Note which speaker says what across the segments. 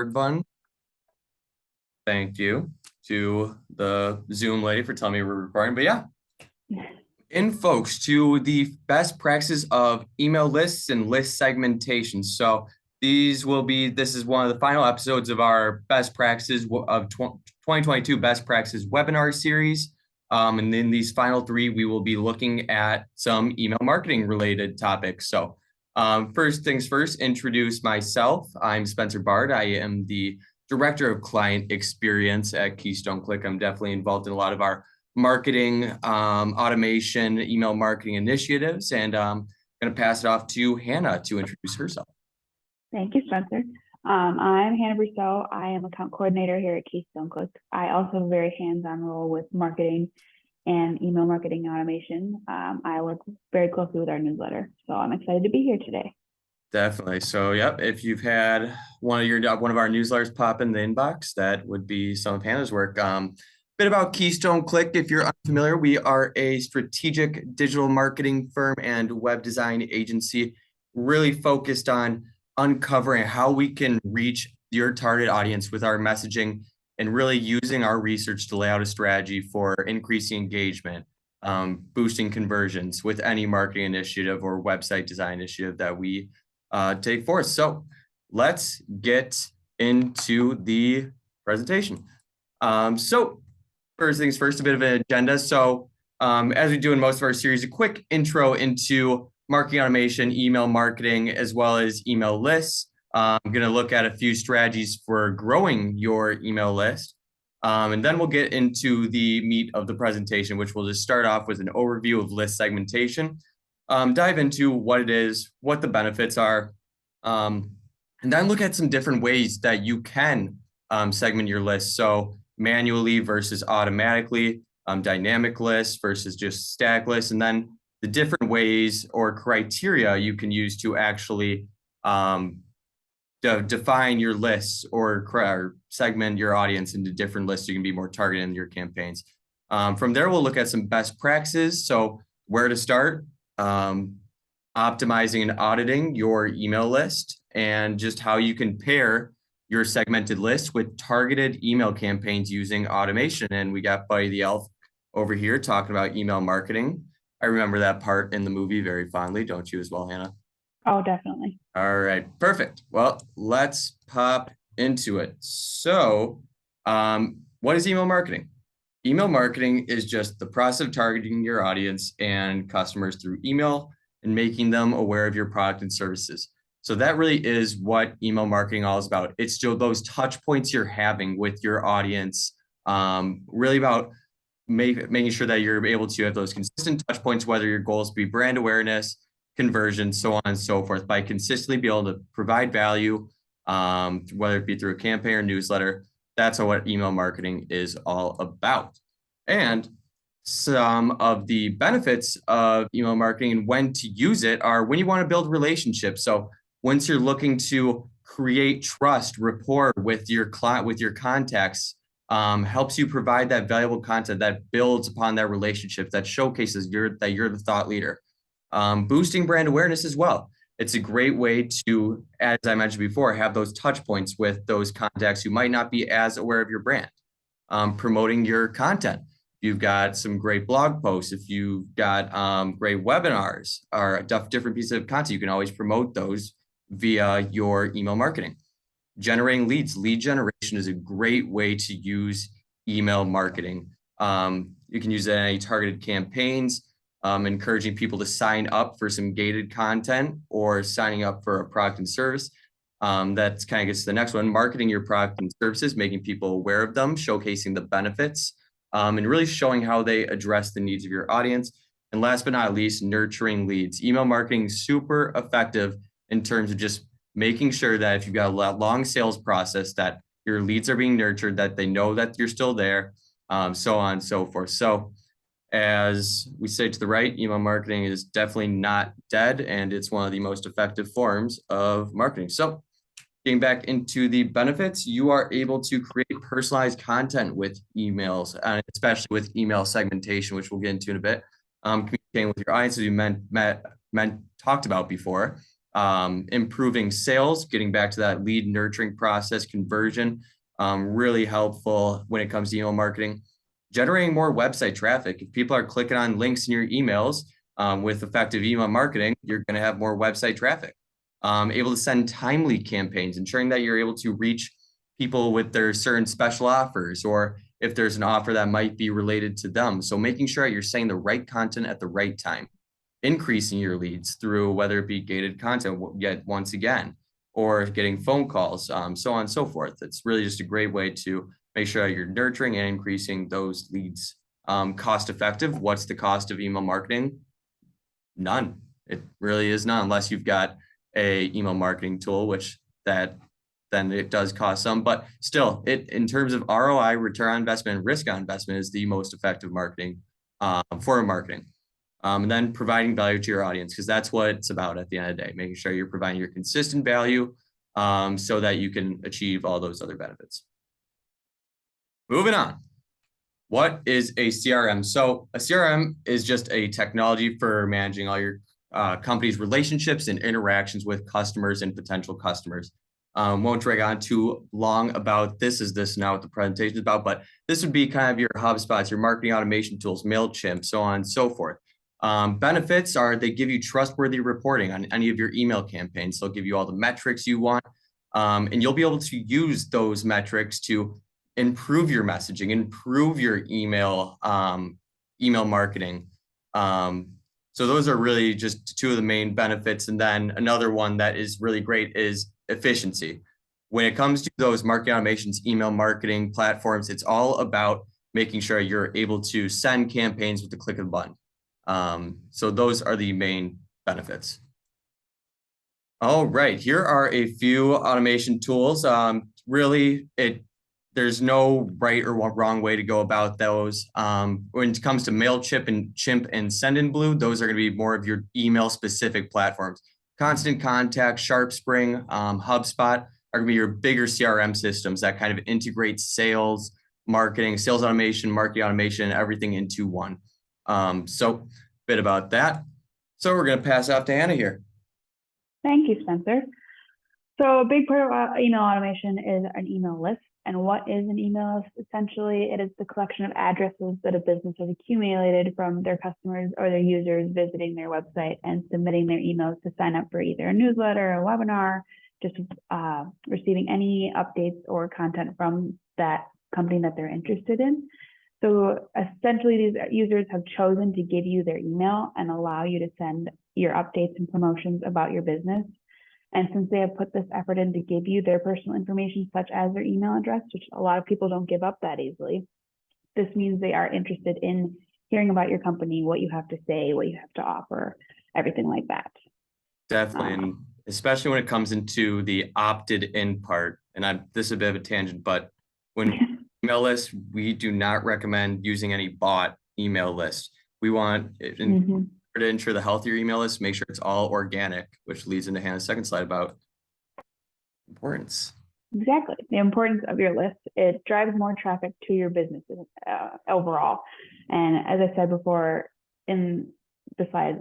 Speaker 1: One. Thank you to the Zoom lady for telling me we're recording. But yeah, in folks, to the best practices of email lists and list segmentation. So this is one of the final episodes of our best practices of 2022 best practices webinar series. And in these final three, we will be looking at some email marketing related topics. So first things first, introduce myself. I'm Spencer Bard. I am the Director of Client Experience at Keystone Click. I'm definitely involved in a lot of our marketing, automation, email marketing initiatives, and I'm going to pass it off to Hannah to introduce herself.
Speaker 2: Thank you, Spencer. I'm Hannah Brousseau. I am account coordinator here at Keystone Click. I also have a very hands-on role with marketing and email marketing automation. I work very closely with our newsletter, so I'm excited to be here today.
Speaker 1: Definitely. So, yep, if you've had one of our newsletters pop in the inbox, that would be some of Hannah's work. Bit about Keystone Click. If you're unfamiliar, we are a strategic digital marketing firm and web design agency, really focused on uncovering how we can reach your target audience with our messaging and really using our research to lay out a strategy for increasing engagement, boosting conversions with any marketing initiative or website design initiative that we take forth. So let's get into the presentation. So first things first, a bit of an agenda. So as we do in most of our series, a quick intro into marketing automation, email marketing, as well as email lists. I'm going to look at a few strategies for growing your email list. And then we'll get into the meat of the presentation, which will just start off with an overview of list segmentation, dive into what it is, what the benefits are, and then look at some different ways that you can segment your list. So manually versus automatically, dynamic lists versus just static lists, and then the different ways or criteria you can use to actually define your lists or segment your audience into different lists so you can be more targeted in your campaigns. From there, we'll look at some best practices. So where to start, optimizing and auditing your email list, and just how you can pair your segmented list with targeted email campaigns using automation. And we got Buddy the Elf over here talking about email marketing. I remember that part in the movie very fondly. Don't you as well, Hannah?
Speaker 2: Oh, definitely.
Speaker 1: All right, perfect. Well, let's pop into it. So what is email marketing? Email marketing is just the process of targeting your audience and customers through email and making them aware of your product and services. So that really is what email marketing all is about. It's still those touch points you're having with your audience, really about making sure that you're able to have those consistent touch points, whether your goal is to be brand awareness, conversion, so on and so forth, by consistently being able to provide value, whether it be through a campaign or newsletter. That's what email marketing is all about. And some of the benefits of email marketing and when to use it are when you want to build relationships. So once you're looking to create trust, rapport with your client, with your contacts, helps you provide that valuable content that builds upon that relationship, that showcases that you're the thought leader. Boosting brand awareness as well. It's a great way to, as I mentioned before, have those touch points with those contacts who might not be as aware of your brand. Promoting your content. You've got some great blog posts. If you've got great webinars or different pieces of content, you can always promote those via your email marketing. Generating leads. Lead generation is a great way to use email marketing. You can use it in any targeted campaigns, encouraging people to sign up for some gated content or signing up for a product and service. That kind of gets to the next one, marketing your product and services, making people aware of them, showcasing the benefits, and really showing how they address the needs of your audience. And last but not least, nurturing leads. Email marketing is super effective in terms of just making sure that if you've got a long sales process, that your leads are being nurtured, that they know that you're still there, so on and so forth. So as we say to the right, email marketing is definitely not dead, and it's one of the most effective forms of marketing. So getting back into the benefits, you are able to create personalized content with emails, and especially with email segmentation, which we'll get into in a bit. Communicating with your audience, as you talked about before. improving sales, getting back to that lead nurturing process, conversion, really helpful when it comes to email marketing. Generating more website traffic. If people are clicking on links in your emails with effective email marketing, you're going to have more website traffic. Able to send timely campaigns, ensuring that you're able to reach people with their certain special offers, or if there's an offer that might be related to them. So making sure that you're saying the right content at the right time, increasing your leads through whether it be gated content yet once again, or getting phone calls, so on and so forth. It's really just a great way to make sure that you're nurturing and increasing those leads. Cost effective. What's the cost of email marketing? None. It really is none, unless you've got a email marketing tool, which then it does cost some, but still, it in terms of ROI, return on investment, and risk on investment, is the most effective marketing form of marketing. And then providing value to your audience, because that's what it's about at the end of the day, making sure you're providing your consistent value so that you can achieve all those other benefits. Moving on. What is a CRM? So a CRM is just a technology for managing all your company's relationships and interactions with customers and potential customers. Won't drag on too long about this, as this is not what the presentation is about, but this would be kind of your HubSpots, your marketing automation tools, MailChimp, so on and so forth. Benefits are they give you trustworthy reporting on any of your email campaigns. They'll give you all the metrics you want, and you'll be able to use those metrics to improve your messaging, improve your email marketing. So those are really just two of the main benefits. And then another one that is really great is efficiency. When it comes to those marketing automations, email marketing platforms, it's all about making sure you're able to send campaigns with the click of a button. So those are the main benefits. All right, here are a few automation tools. Really, there's no right or wrong way to go about those. When it comes to MailChimp and Chimp and Sendinblue, those are going to be more of your email specific platforms. Constant Contact, SharpSpring, HubSpot are going to be your bigger CRM systems that kind of integrate sales, marketing, sales automation, marketing automation, everything into one. So a bit about that. So we're going to pass off to Hannah here.
Speaker 2: Thank you, Spencer. So a big part of email automation is an email list. And what is an email list? Essentially, it is the collection of addresses that a business has accumulated from their customers or their users visiting their website and submitting their emails to sign up for either a newsletter, a webinar, just receiving any updates or content from that company that they're interested in. So essentially, these users have chosen to give you their email and allow you to send your updates and promotions about your business. And since they have put this effort in to give you their personal information, such as their email address, which a lot of people don't give up that easily, this means they are interested in hearing about your company, what you have to say, what you have to offer, everything like that.
Speaker 1: Definitely, and especially when it comes into the opted in part. And this is a bit of a tangent, but when email lists, we do not recommend using any bot email lists. We want to ensure the healthier email list, make sure it's all organic, which leads into Hannah's second slide about importance.
Speaker 2: Exactly. The importance of your list. It drives more traffic to your business overall. And as I said before, in the slide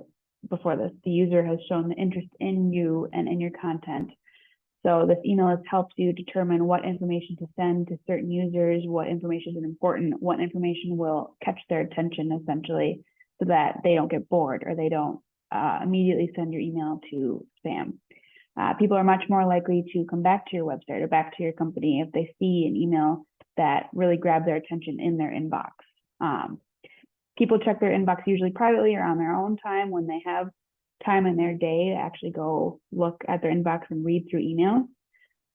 Speaker 2: before this, the user has shown the interest in you and in your content. So this email list helps you determine what information to send to certain users, what information is important, what information will catch their attention, essentially, so that they don't get bored or they don't immediately send your email to spam. People are much more likely to come back to your website or back to your company if they see an email that really grabs their attention in their inbox. People check their inbox usually privately or on their own time when they have time in their day to actually go look at their inbox and read through emails.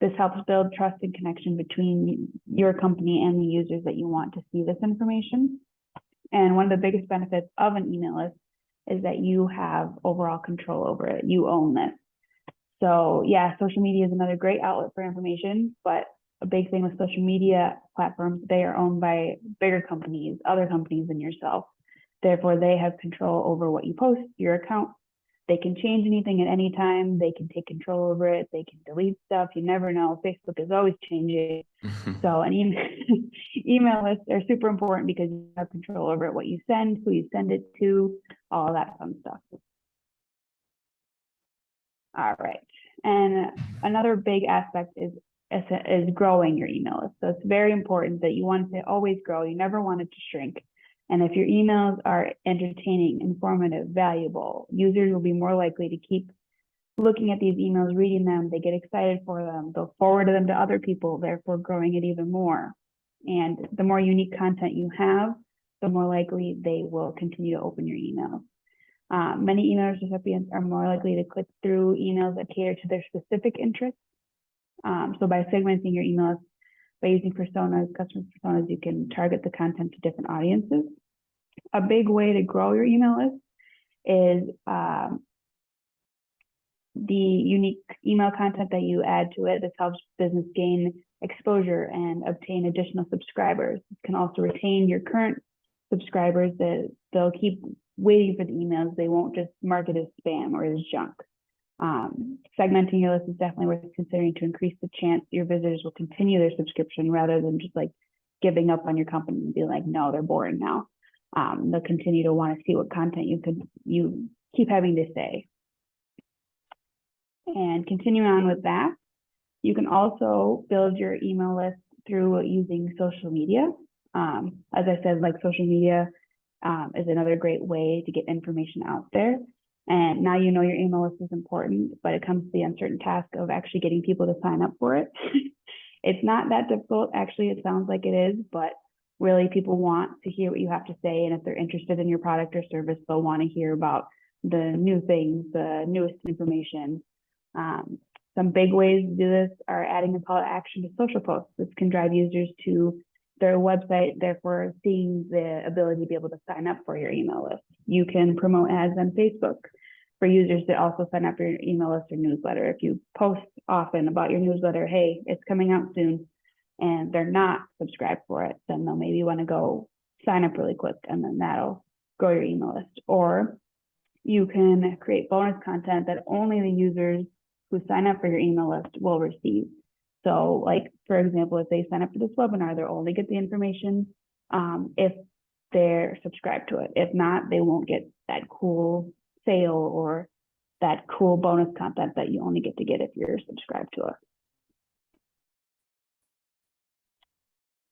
Speaker 2: This helps build trust and connection between your company and the users that you want to see this information. And one of the biggest benefits of an email list is that you have overall control over it. You own this. So yeah, social media is another great outlet for information, but a big thing with social media platforms, they are owned by bigger companies, other companies than yourself. Therefore, they have control over what you post, your account. They can change anything at any time. They can take control over it. They can delete stuff. You never know. Facebook is always changing. So an email lists are super important because you have control over it, what you send, who you send it to, all that fun stuff. All right. And another big aspect is growing your email list. So it's very important that you want to always grow. You never want it to shrink. And if your emails are entertaining, informative, valuable, users will be more likely to keep looking at these emails, reading them. They get excited for them. They'll forward them to other people, therefore growing it even more. And the more unique content you have, the more likely they will continue to open your emails. Many email recipients are more likely to click through emails that cater to their specific interests. So by segmenting your emails, by using personas, customer personas, you can target the content to different audiences. A big way to grow your email list is the unique email content that you add to it. This helps business gain exposure and obtain additional subscribers. It can also retain your current subscribers that they'll keep waiting for the emails. They won't just mark it as spam or as junk. Segmenting your list is definitely worth considering to increase the chance your visitors will continue their subscription rather than just like giving up on your company and be like, no, they're boring now. They'll continue to want to see what content you keep having to say. And continuing on with that, you can also build your email list through using social media. As I said, like social media is another great way to get information out there. And now you know your email list is important, but it comes to the uncertain task of actually getting people to sign up for it. It's not that difficult. Actually, it sounds like it is, but really people want to hear what you have to say. And if they're interested in your product or service, they'll want to hear about the new things, the newest information. Some big ways to do this are adding a call to action to social posts. This can drive users to their website, therefore seeing the ability to be able to sign up for your email list. You can promote ads on Facebook for users that also sign up for your email list or newsletter. If you post often about your newsletter, hey, it's coming out soon, and they're not subscribed for it, then they'll maybe want to go sign up really quick, and then that'll grow your email list. Or you can create bonus content that only the users who sign up for your email list will receive. So like, for example, if they sign up for this webinar, they'll only get the information if they're subscribed to it. If not, they won't get that cool sale or that cool bonus content that you only get to get if you're subscribed to it.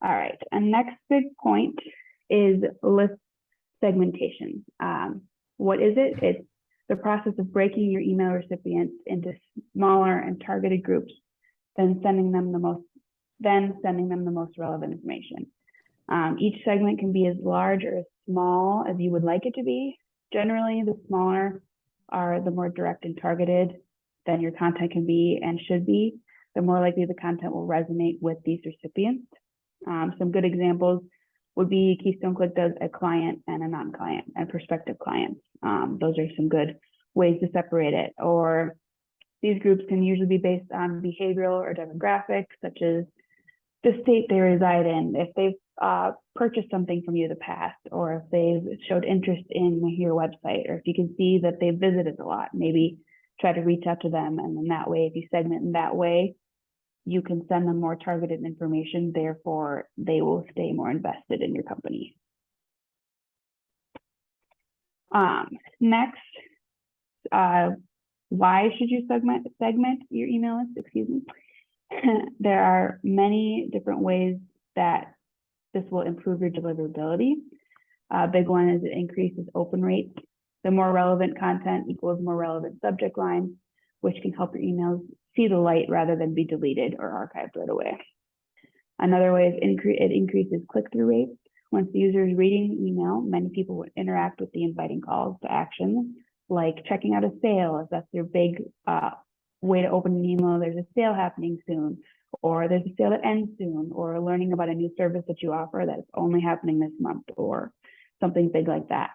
Speaker 2: All right, and next big point is list segmentation. What is it? It's the process of breaking your email recipients into smaller and targeted groups, then sending them the most relevant information. Each segment can be as large or as small as you would like it to be. Generally, the smaller are the more direct and targeted than your content can be and should be, the more likely the content will resonate with these recipients. Some good examples would be Keystone Click does a client and a non-client and prospective clients. Those are some good ways to separate it. Or these groups can usually be based on behavioral or demographics, such as the state they reside in, if they've purchased something from you in the past, or if they've showed interest in your website, or if you can see that they've visited a lot, maybe try to reach out to them. And then that way, if you segment in that way, you can send them more targeted information. Therefore, they will stay more invested in your company. Next, why should you segment your email list? Excuse me. There are many different ways that this will improve your deliverability. A big one is it increases open rates. The more relevant content equals more relevant subject lines, which can help your emails see the light rather than be deleted or archived right away. Another way is it increases click-through rates. Once the user is reading the email, many people would interact with the inviting calls to action, like checking out a sale, if that's your big way to open an email, there's a sale happening soon, or there's a sale that ends soon, or learning about a new service that you offer that's only happening this month, or something big like that.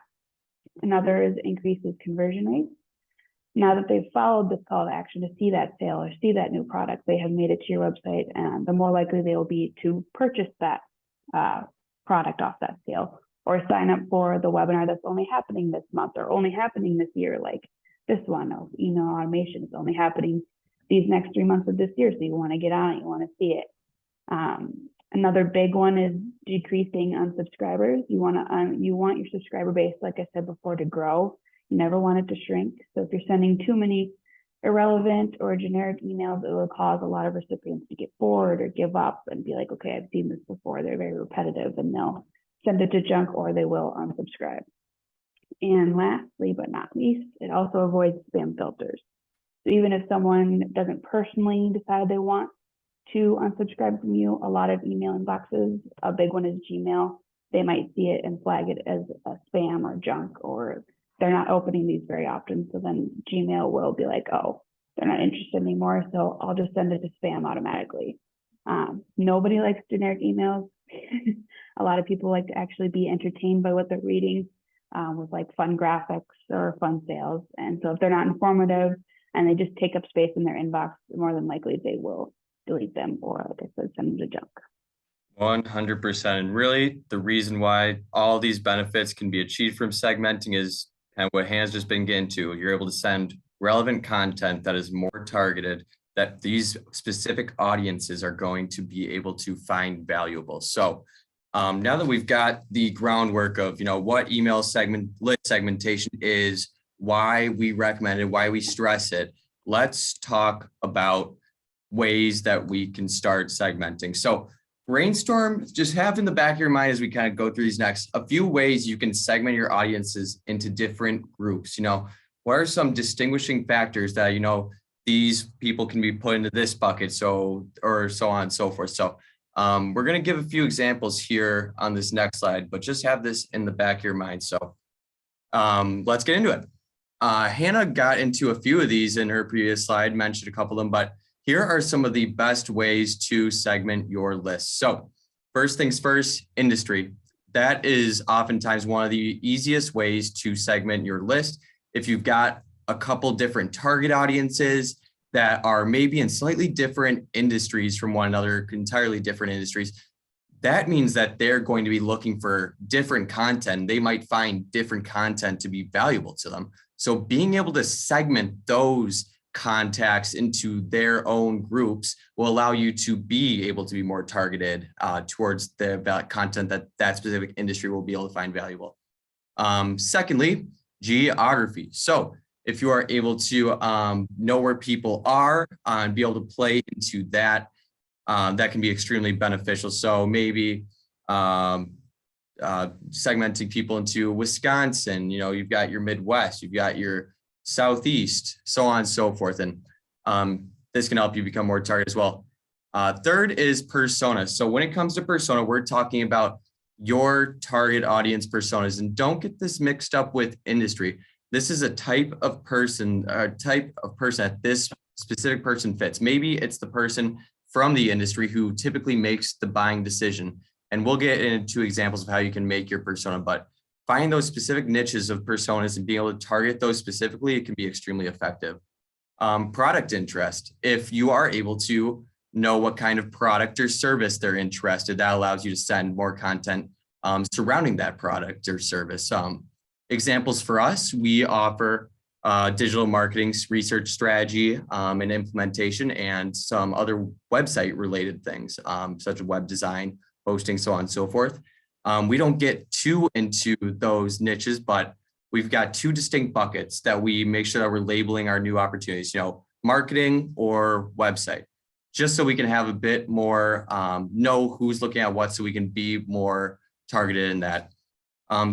Speaker 2: Another is increases conversion rates. Now that they've followed this call to action to see that sale or see that new product, they have made it to your website, and the more likely they will be to purchase that product off that sale, or sign up for the webinar that's only happening this month or only happening this year, like this one of email automation is only happening these next 3 months of this year. So you want to get on it, you want to see it. Another big one is decreasing unsubscribers. You want your subscriber base, like I said before, to grow. You never want it to shrink. So if you're sending too many irrelevant or generic emails, it will cause a lot of recipients to get bored or give up and be like, okay, I've seen this before. They're very repetitive, and they'll send it to junk or they will unsubscribe. And lastly, but not least, it also avoids spam filters. So even if someone doesn't personally decide they want to unsubscribe from you, a lot of email inboxes, a big one is Gmail, they might see it and flag it as a spam or junk, or they're not opening these very often. So then Gmail will be like, oh, they're not interested anymore, so I'll just send it to spam automatically. Nobody likes generic emails. A lot of people like to actually be entertained by what they're reading, with like fun graphics or fun sales. And so if they're not informative and they just take up space in their inbox, more than likely they will delete them or, like I said, send them to junk.
Speaker 1: 100%. And really, the reason why all these benefits can be achieved from segmenting is kind of what Hannah's just been getting to. You're able to send relevant content that is more targeted, that these specific audiences are going to be able to find valuable. So now that we've got the groundwork of, what email list segmentation is, why we recommend it, why we stress it, let's talk about ways that we can start segmenting. So brainstorm, just have in the back of your mind as we kind of go through these next, a few ways you can segment your audiences into different groups. What are some distinguishing factors that, these people can be put into this bucket, or so on and so forth. So we're going to give a few examples here on this next slide, but just have this in the back of your mind. So let's get into it. Hannah got into a few of these in her previous slide, mentioned a couple of them, but here are some of the best ways to segment your list. So first things first, industry. That is oftentimes one of the easiest ways to segment your list. If you've got a couple different target audiences that are maybe in slightly different industries from one another, entirely different industries, that means that they're going to be looking for different content. They might find different content to be valuable to them. So being able to segment those contacts into their own groups will allow you to be able to be more targeted towards the content that specific industry will be able to find valuable. Secondly, geography. So if you are able to know where people are and be able to play into that, that can be extremely beneficial. So maybe segmenting people into Wisconsin, you've got your Midwest, you've got your Southeast, so on and so forth. And this can help you become more targeted as well. Third is persona. So when it comes to persona, we're talking about your target audience personas, and don't get this mixed up with industry. This is a type of person that this specific person fits. Maybe it's the person from the industry who typically makes the buying decision. And we'll get into examples of how you can make your persona, but finding those specific niches of personas and being able to target those specifically, it can be extremely effective. Product interest. If you are able to know what kind of product or service they're interested, that allows you to send more content surrounding that product or service. Examples for us, we offer digital marketing research strategy and implementation, and some other website related things, such as web design, hosting, so on and so forth. We don't get too into those niches, but we've got two distinct buckets that we make sure that we're labeling our new opportunities, marketing or website, just so we can have a bit more, know who's looking at what, so we can be more targeted in that.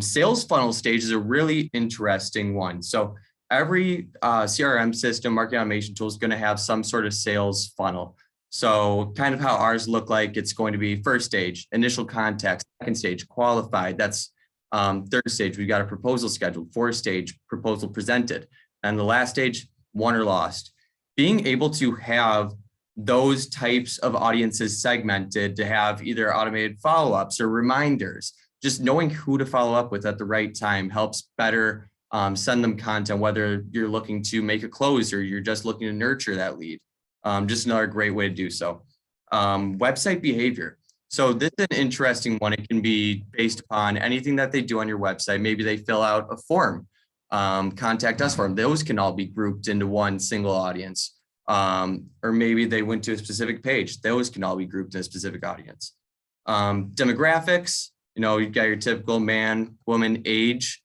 Speaker 1: Sales funnel stage is a really interesting one. So every CRM system, marketing automation tool, is going to have some sort of sales funnel. So kind of how ours look like, it's going to be first stage, initial contact, second stage, qualified. That's third stage, we've got a proposal scheduled, fourth stage, proposal presented. And the last stage, won or lost. Being able to have those types of audiences segmented to have either automated follow-ups or reminders, just knowing who to follow up with at the right time helps better send them content, whether you're looking to make a close or you're just looking to nurture that lead. Just another great way to do so. Website behavior. So this is an interesting one. It can be based upon anything that they do on your website. Maybe they fill out a form, contact us form. Those can all be grouped into one single audience. Or maybe they went to a specific page. Those can all be grouped in a specific audience. Demographics, you've got your typical man, woman, age.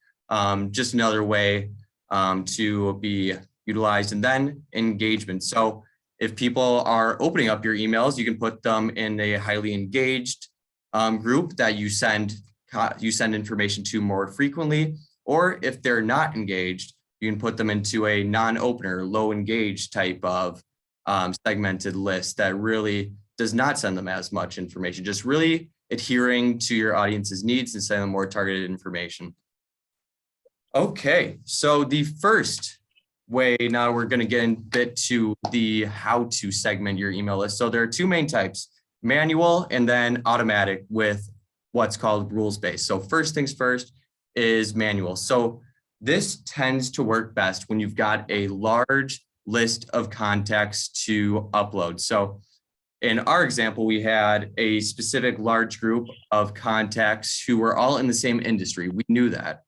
Speaker 1: Just another way to be utilized, and then engagement. So if people are opening up your emails, you can put them in a highly engaged group that you send information to more frequently, or if they're not engaged, you can put them into a non-opener, low engaged type of segmented list that really does not send them as much information, just really adhering to your audience's needs and sending them more targeted information. Okay, so the first way, now we're going to get a bit to the how to segment your email list. So there are two main types, manual and then automatic with what's called rules-based. So first things first is manual. So this tends to work best when you've got a large list of contacts to upload. So in our example, we had a specific large group of contacts who were all in the same industry. We knew that.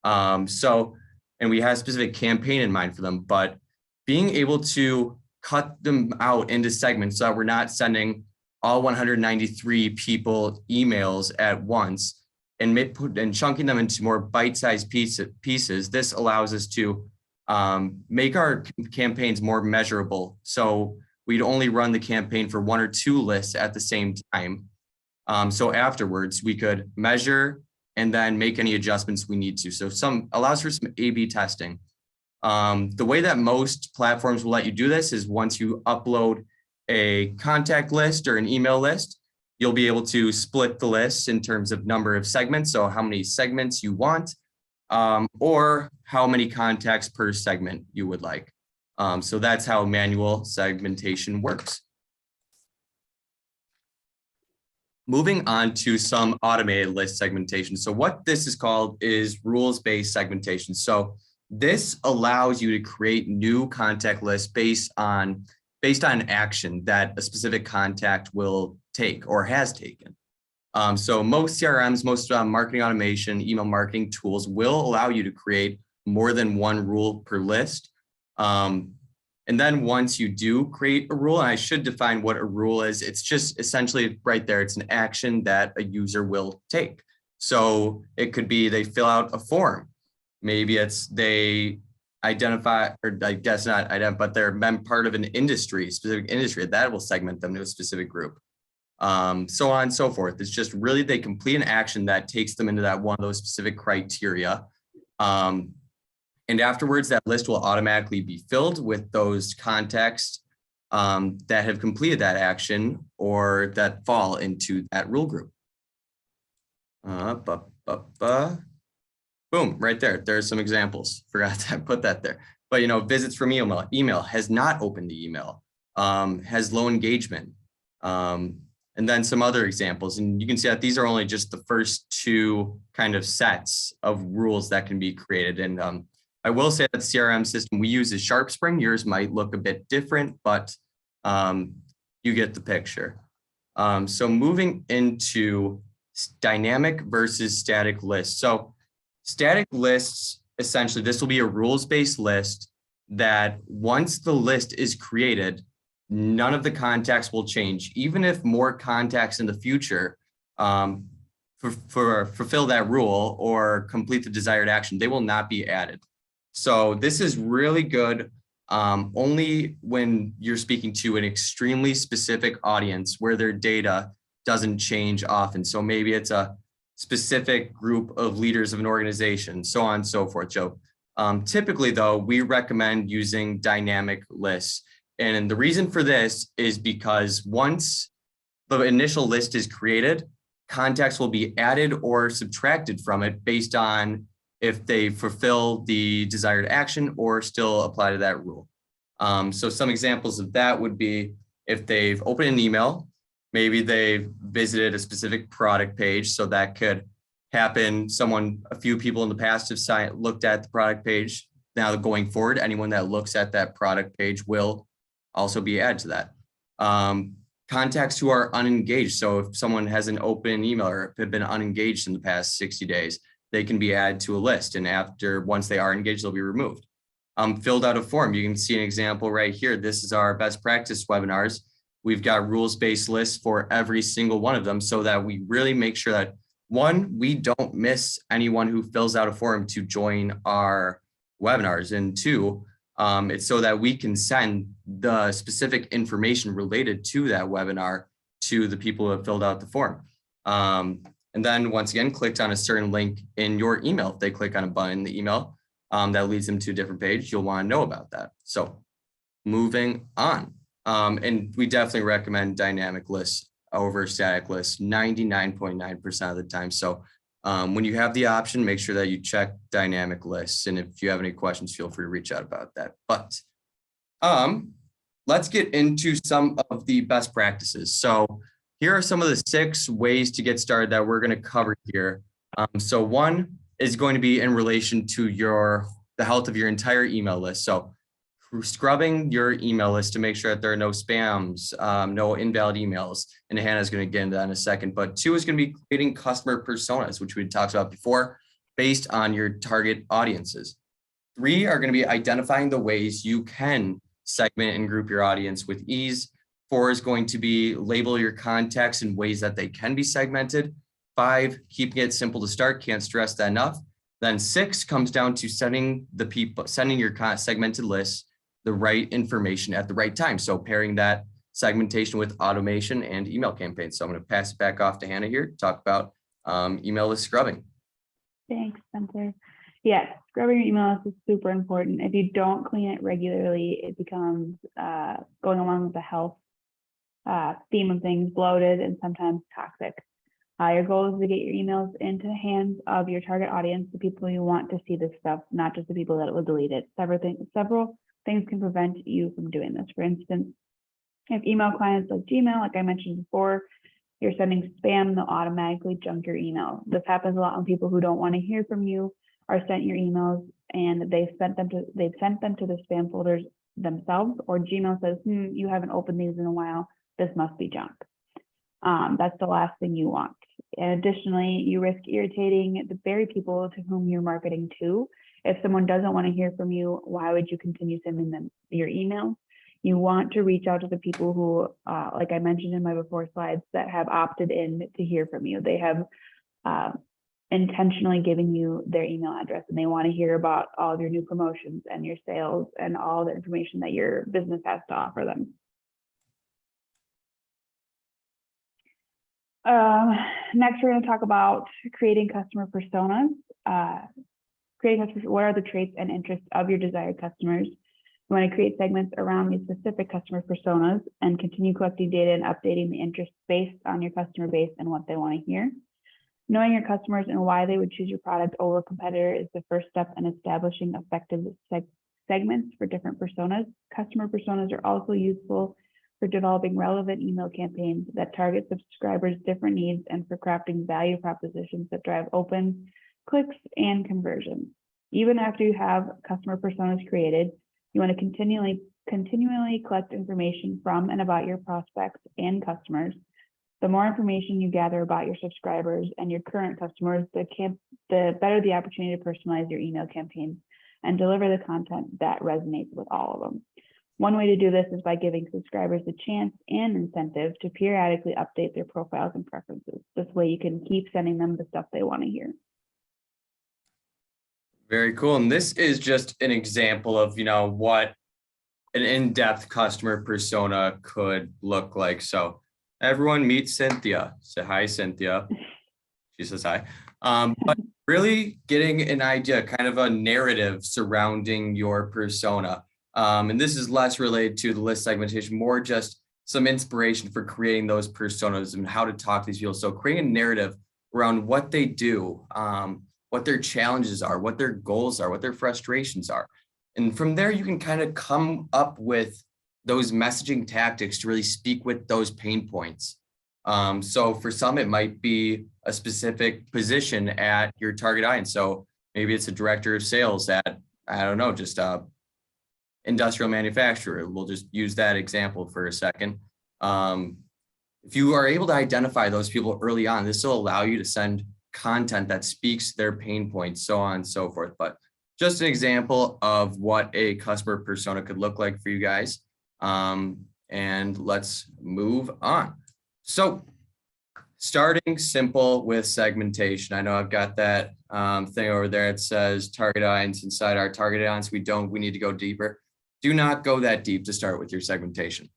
Speaker 1: And we had a specific campaign in mind for them, but being able to cut them out into segments so that we're not sending all 193 people emails at once and chunking them into more bite-sized pieces, this allows us to make our campaigns more measurable. So we'd only run the campaign for 1 or 2 lists at the same time. So afterwards, we could measure and then make any adjustments we need to. So allows for some A/B testing. The way that most platforms will let you do this is once you upload a contact list or an email list, you'll be able to split the list in terms of number of segments. So how many segments you want, or how many contacts per segment you would like. So that's how manual segmentation works. Moving on to some automated list segmentation. So what this is called is rules-based segmentation. So this allows you to create new contact lists based on action that a specific contact will take or has taken. So most CRMs, most marketing automation, email marketing tools will allow you to create more than one rule per list. And then once you do create a rule, and I should define what a rule is, it's just essentially right there. It's an action that a user will take. So it could be they fill out a form. Maybe it's they identify, or I guess not identify, but they're part of an industry, specific industry, that will segment them to a specific group. So on and so forth. It's just really they complete an action that takes them into that one of those specific criteria. And afterwards, that list will automatically be filled with those contacts that have completed that action or that fall into that rule group. Boom, right there. There's some examples. Forgot to put that there. But, visits from email has not opened the email, has low engagement, and then some other examples. And you can see that these are only just the first 2 kind of sets of rules that can be created. And I will say that the CRM system we use is SharpSpring. Yours might look a bit different, but you get the picture. So moving into dynamic versus static lists. So static lists, essentially, this will be a rules-based list that once the list is created, none of the contacts will change. Even if more contacts in the future fulfill that rule or complete the desired action, they will not be added. So this is really good only when you're speaking to an extremely specific audience where their data doesn't change often. So maybe it's a specific group of leaders of an organization, so on and so forth. So typically, though, we recommend using dynamic lists. And the reason for this is because once the initial list is created, contacts will be added or subtracted from it based on if they fulfill the desired action or still apply to that rule. So some examples of that would be if they've opened an email, maybe they've visited a specific product page. So that could happen. A few people in the past have looked at the product page. Now going forward, anyone that looks at that product page will also be added to that. Contacts who are unengaged. So if someone has an open email or have been unengaged in the past 60 days, they can be added to a list. And once they are engaged, they'll be removed. Filled out a form. You can see an example right here. This is our best practice webinars. We've got rules-based lists for every single one of them so that we really make sure that, 1, we don't miss anyone who fills out a form to join our webinars. And 2, It's so that we can send the specific information related to that webinar to the people who have filled out the form. And then once again, clicked on a certain link in your email. If they click on a button in the email that leads them to a different page, you'll want to know about that. So moving on. And we definitely recommend dynamic lists over static lists 99.9% of the time. So when you have the option, make sure that you check dynamic lists. And if you have any questions, feel free to reach out about that. But let's get into some of the best practices. So here are some of the 6 ways to get started that we're going to cover here. So one is going to be in relation to the health of your entire email list. So scrubbing your email list to make sure that there are no spams, no invalid emails. And Hannah's going to get into that in a second. But 2 is going to be creating customer personas, which we talked about before, based on your target audiences. 3 are going to be identifying the ways you can segment and group your audience with ease. 4 is going to be label your contacts in ways that they can be segmented. 5, keeping it simple to start, can't stress that enough. Then 6 comes down to sending your segmented lists the right information at the right time. So pairing that segmentation with automation and email campaigns. So I'm going to pass it back off to Hannah here to talk about email list scrubbing.
Speaker 2: Thanks, Spencer. Yes, scrubbing your email list is super important. If you don't clean it regularly, it becomes going along with the health theme of things, bloated and sometimes toxic. Your goal is to get your emails into the hands of your target audience, the people you want to see this stuff, not just the people that will delete it. Several things can prevent you from doing this. For instance, if email clients like Gmail, like I mentioned before, you're sending spam, they'll automatically junk your email. This happens a lot when people who don't want to hear from you are sent your emails and they've sent them to the spam folders themselves, or Gmail says, you haven't opened these in a while, this must be junk. That's the last thing you want. And additionally, you risk irritating the very people to whom you're marketing to. If someone doesn't want to hear from you, why would you continue sending them your email? You want to reach out to the people who, like I mentioned in my before slides, that have opted in to hear from you. They have intentionally given you their email address and they want to hear about all of your new promotions and your sales and all the information that your business has to offer them. Next, we're going to talk about creating customer personas. What are the traits and interests of your desired customers? You want to create segments around these specific customer personas and continue collecting data and updating the interests based on your customer base and what they want to hear. Knowing your customers and why they would choose your product over a competitor is the first step in establishing effective segments for different personas. Customer personas are also useful for developing relevant email campaigns that target subscribers' different needs and for crafting value propositions that drive open clicks and conversions. Even after you have customer personas created, you want to continually collect information from and about your prospects and customers. The more information you gather about your subscribers and your current customers, the better the opportunity to personalize your email campaigns and deliver the content that resonates with all of them. One way to do this is by giving subscribers the chance and incentive to periodically update their profiles and preferences. This way you can keep sending them the stuff they want to hear.
Speaker 1: Very cool. And this is just an example of, what an in-depth customer persona could look like. So everyone meet Cynthia. Say hi, Cynthia. She says hi. But really getting an idea, kind of a narrative surrounding your persona. And this is less related to the list segmentation, more just some inspiration for creating those personas and how to talk to these people. So creating a narrative around what they do, what their challenges are, what their goals are, what their frustrations are. And from there, you can kind of come up with those messaging tactics to really speak with those pain points. So for some, it might be a specific position at your target audience. So maybe it's a director of sales at, I don't know, just a industrial manufacturer. We'll just use that example for a second. If you are able to identify those people early on, this will allow you to send content that speaks to their pain points, so on and so forth. But just an example of what a customer persona could look like for you guys. And let's move on. So starting simple with segmentation. I know I've got that thing over there. It says target audience inside our target audience. We need to go deeper. do not go that deep to start with your segmentation.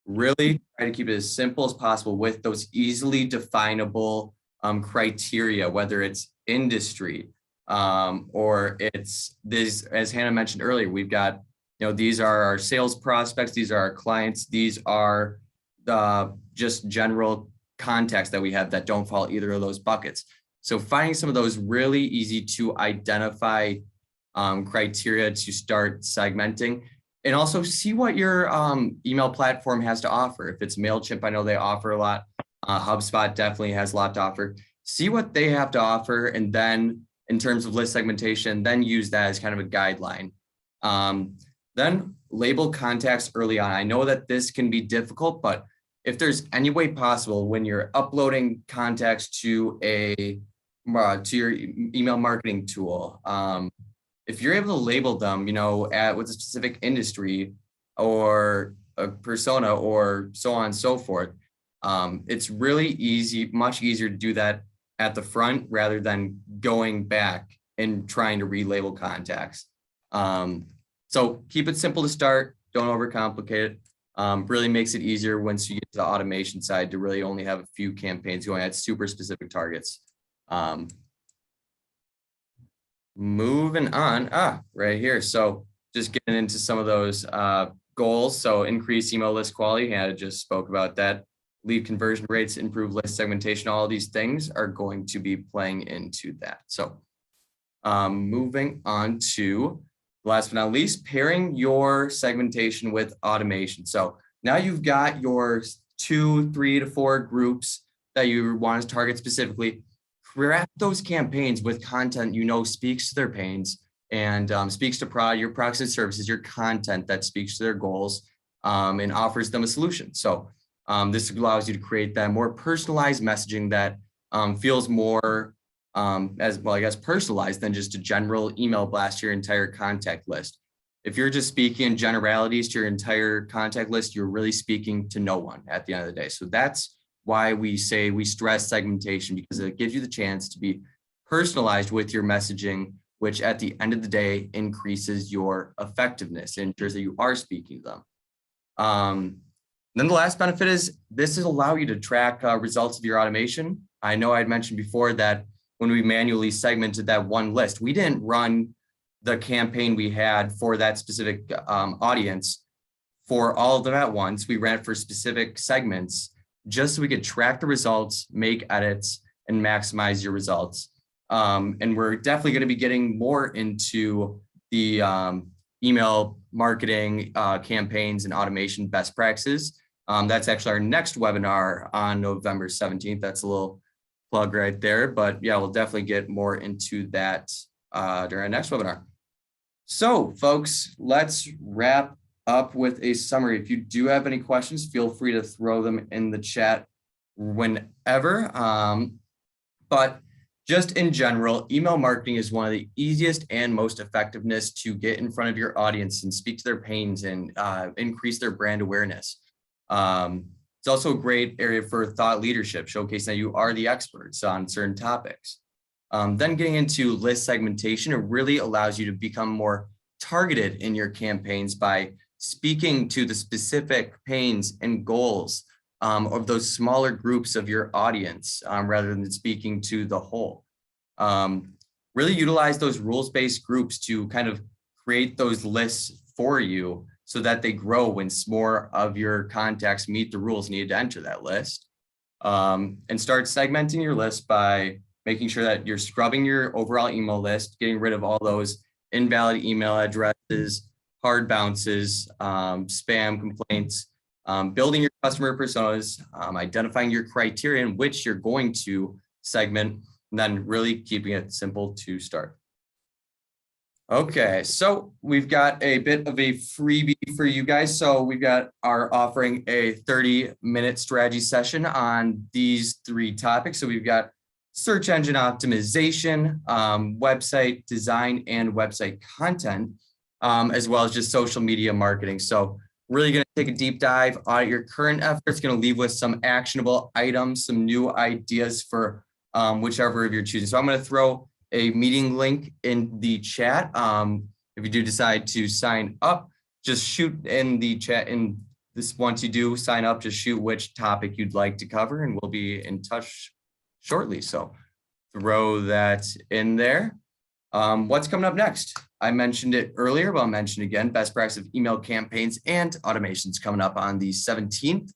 Speaker 1: Really try to keep it as simple as possible with those easily definable criteria, whether it's industry or it's this, as Hannah mentioned earlier, we've got, these are our sales prospects, these are our clients, these are just general contacts that we have that don't fall either of those buckets. So finding some of those really easy to identify criteria to start segmenting, and also see what your email platform has to offer. If it's MailChimp, I know they offer a lot. HubSpot definitely has a lot to offer. See what they have to offer, and then in terms of list segmentation, then use that as kind of a guideline. Then label contacts early on. I know that this can be difficult, but if there's any way possible when you're uploading contacts to your email marketing tool, if you're able to label them, with a specific industry or a persona or so on and so forth, it's really easy, much easier to do that at the front rather than going back and trying to relabel contacts. So keep it simple to start. Don't overcomplicate it. Really makes it easier once you get to the automation side to really only have a few campaigns going at super specific targets. Moving on, right here. So just getting into some of those goals. So increase email list quality. Hannah just spoke about that. Lead conversion rates, improve list segmentation. All of these things are going to be playing into that. So moving on to last but not least, pairing your segmentation with automation. So now you've got your 2, 3 to 4 groups that you want to target specifically. Craft those campaigns with content speaks to their pains and speaks to your products and services, your content that speaks to their goals and offers them a solution. So this allows you to create that more personalized messaging that feels more personalized than just a general email blast to your entire contact list. If you're just speaking in generalities to your entire contact list, you're really speaking to no one at the end of the day. So that's why we say we stress segmentation, because it gives you the chance to be personalized with your messaging, which at the end of the day increases your effectiveness and ensures that you are speaking to them. Then the last benefit is this will allow you to track results of your automation. I know I'd mentioned before that when we manually segmented that one list, we didn't run the campaign we had for that specific audience for all of them at once. We ran it for specific segments just so we could track the results, make edits, and maximize your results. And we're definitely going to be getting more into the email marketing campaigns and automation best practices. That's actually our next webinar on November 17th. That's a little plug right there, but yeah, we'll definitely get more into that during our next webinar. So folks, let's wrap up with a summary. If you do have any questions, feel free to throw them in the chat whenever. But just in general, email marketing is one of the easiest and most effectiveness to get in front of your audience and speak to their pains and increase their brand awareness. It's also a great area for thought leadership, showcasing that you are the experts on certain topics. Then getting into list segmentation, it really allows you to become more targeted in your campaigns by speaking to the specific pains and goals of those smaller groups of your audience rather than speaking to the whole. Really utilize those rules-based groups to kind of create those lists for you so that they grow when more of your contacts meet the rules needed to enter that list. And start segmenting your list by making sure that you're scrubbing your overall email list, getting rid of all those invalid email addresses, hard bounces, spam complaints, building your customer personas, identifying your criteria in which you're going to segment, and then really keeping it simple to start. Okay, so we've got a bit of a freebie for you guys. So we've got our offering a 30-minute strategy session on these 3 topics. So we've got search engine optimization, website design, and website content, as well as just social media marketing. So really going to take a deep dive on your current efforts, going to leave with some actionable items, some new ideas for whichever of you're choosing. So I'm going to throw a meeting link in the chat. If you do decide to sign up, just shoot in the chat. And this, once you do sign up, just shoot which topic you'd like to cover, and we'll be in touch shortly. So throw that in there. What's coming up next? I mentioned it earlier, but I'll mention again, best practice of email campaigns and automations coming up on the 17th.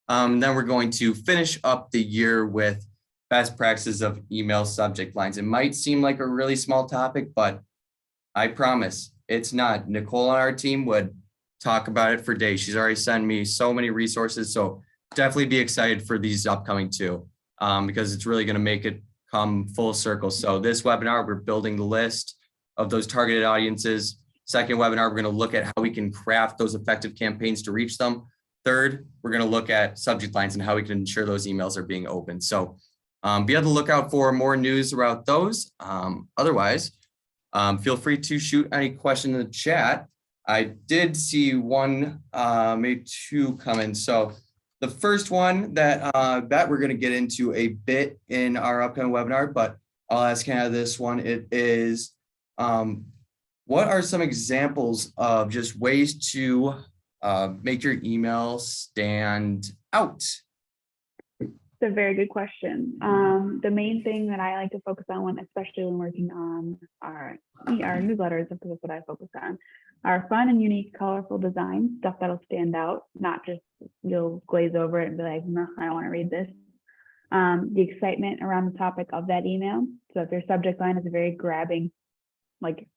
Speaker 1: Then we're going to finish up the year with best practices of email subject lines. It might seem like a really small topic, but I promise it's not. Nicole on our team would talk about it for days. She's already sent me so many resources. So definitely be excited for these upcoming two, because it's really going to make it come full circle. So this webinar, we're building the list of those targeted audiences. Second webinar, we're going to look at how we can craft those effective campaigns to reach them. Third, we're going to look at subject lines and how we can ensure those emails are being opened. So be on the lookout for more news about those. Otherwise, feel free to shoot any question in the chat. I did see one, maybe two come in. So the first one that we're going to get into a bit in our upcoming webinar, but I'll ask Hannah this one. It is, what are some examples of just ways to make your email stand out?
Speaker 2: It's a very good question. The main thing that I like to focus on, especially when working on our newsletters, because that's what I focus on, are fun and unique, colorful designs, stuff that'll stand out, not just you'll glaze over it and be like, no, I don't want to read this. The excitement around the topic of that email. So if your subject line is a very grabbing, like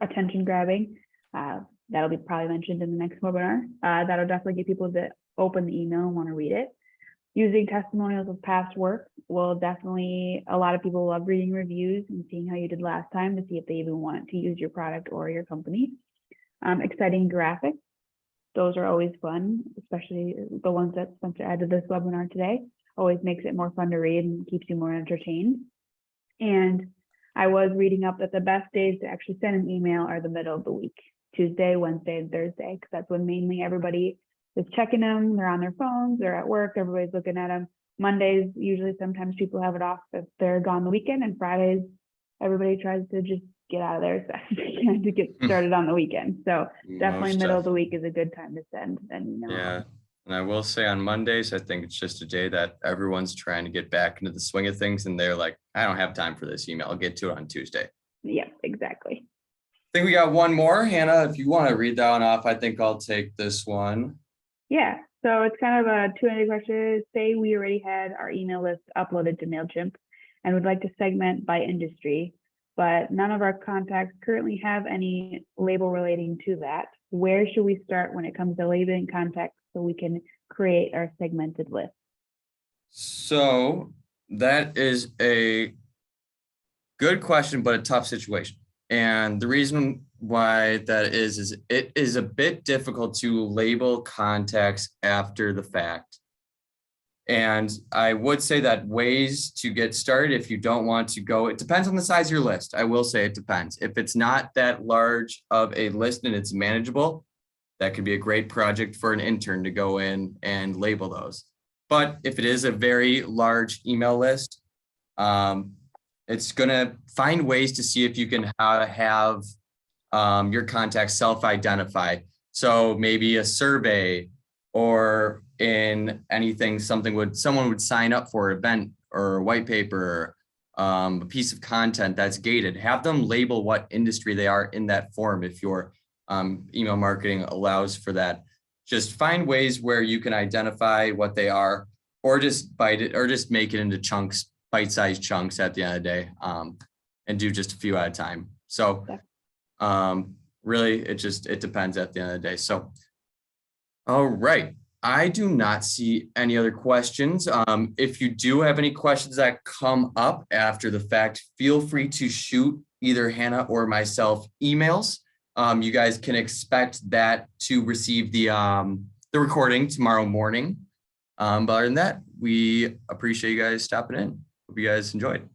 Speaker 2: attention grabbing, that'll be probably mentioned in the next webinar. That'll definitely get people to open the email and want to read it. Using testimonials of past work will definitely, a lot of people love reading reviews and seeing how you did last time to see if they even want to use your product or your company. Exciting graphics. Those are always fun, especially the ones that Spencer added to this webinar today. Always makes it more fun to read and keeps you more entertained. And I was reading up that the best days to actually send an email are the middle of the week, Tuesday, Wednesday, and Thursday, because that's when mainly everybody is checking them. They're on their phones, they're at work, everybody's looking at them. Mondays, usually sometimes people have it off if they're gone the weekend, and Fridays, everybody tries to just get out of there as fast as they can to get started on the weekend. So definitely middle of the week is a good time to send an email.
Speaker 1: Yeah. And I will say on Mondays, I think it's just a day that everyone's trying to get back into the swing of things. And they're like, I don't have time for this email. I'll get to it on Tuesday.
Speaker 2: Yeah, exactly.
Speaker 1: I think we got one more. Hannah, if you want to read that one off, I think I'll take this one.
Speaker 2: Yeah, so it's kind of a two-ended question. Say we already had our email list uploaded to MailChimp and would like to segment by industry, but none of our contacts currently have any label relating to that. Where should we start when it comes to labeling contacts so we can create our segmented list?
Speaker 1: So that is a good question, but a tough situation. And the reason why that is it is a bit difficult to label contacts after the fact. And I would say that ways to get started, if you don't want to go, it depends on the size of your list. I will say it depends. If it's not that large of a list and it's manageable, that could be a great project for an intern to go in and label those. But if it is a very large email list, it's going to find ways to see if you can have your contacts self-identify. So maybe a survey, or in anything, someone would sign up for an event or a white paper, a piece of content that's gated. Have them label what industry they are in that form if your email marketing allows for that. Just find ways where you can identify what they are, or just bite it, or just make it into chunks, bite-sized chunks at the end of the day, and do just a few at a time. So really, it depends at the end of the day. So, all right. I do not see any other questions. If you do have any questions that come up after the fact, feel free to shoot either Hannah or myself emails. You guys can expect that to receive the recording tomorrow morning. But other than that, we appreciate you guys stopping in. Hope you guys enjoyed.